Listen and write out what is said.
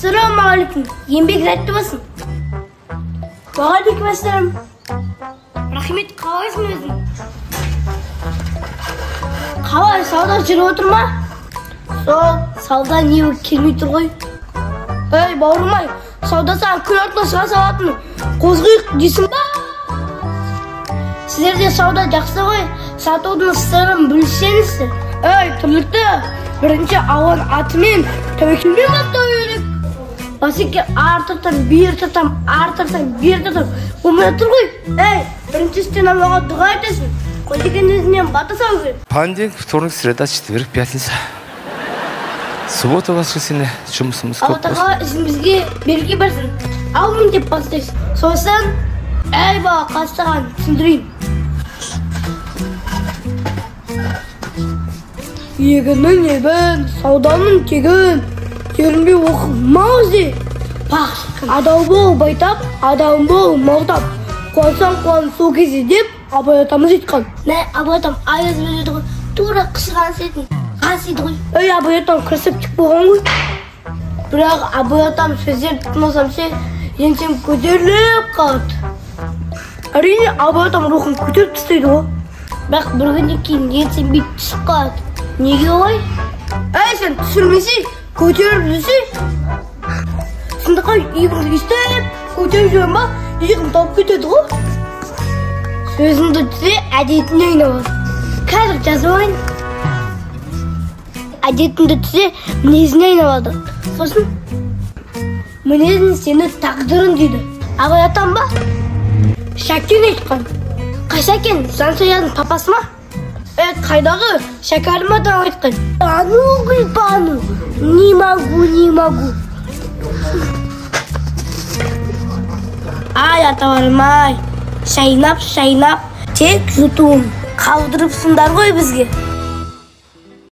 Assalamualaikum. Еңбек сәтті болсын. Уағалейкум ассалам. Рахмет, қалайсың өзің? Қалай, сауда жүріп отыр ма? Сол, сауда не келмей тұр ғой. Ей, бауырым-ай, сауда саған күн артына шыға салатын қозғиық дейсің ба? Сіздерде сауда жақсы ғой, сатудың сырын білсеңіздер. Ей, тірлікті бірінші ауан атымен тәуекелмен бастау керек. Басеке артыртам, бер тартам, артыртам, бер тартам. Болмай тұр ғой. Ей, біріншістен Аллаға дұға айтасың. Қойдеген өзінен бата салу керек. Понедельник, вторник, среда, четверг, пятница. Суббота, воскресенье, жұмысымыз көп болсын. Аллаға ісімізге береке берсін. Аумин деп бастайсың. Сосын, әй бала қастаған түсіндірейін. Егіннің ебін, сауданың тегін, ерінбей оқымау зе. Адал бол байтап, адам бол малтап. Қуансаң қуан сол кезде деп Абай атамыз айтқан. Нә, Абай атам аяз бөледі ғой, тура қысыған сетін қасиды ғой. Ей, Абай атам кірсіптік болған ғой. Бірақ Абай атам сөздер тұтмасам ше, енсем көтеріліп қалады. Әрине, Абай атам рухын көтеріп тастайды ғой. Бірақ бір күннен кейін енсем бет түсіп қалады. Неге ғой? Әй, сен түсірмесей, көтеріп жүрсей. Сындыққа иығымды естіп, көтеріп жүрем ба, иығым тауып кетеді ғой. Сөзіңді түсе, әдетіне айналады. Қазір жазып алайын. Әдетіңді түсе, мінезіне айналады. Сосын, мінезін сені тағдырын дейді. Абай атам ба? Шәкен айтқан. Қай Шәкен? Жансаяның папасы ма? Қайдағы Шәкәрім атам айтқан. Пану, не могу. Ай, аталарым-ай, шайнап, тек жұтуым қалдырыпсыңдар ғой бізге.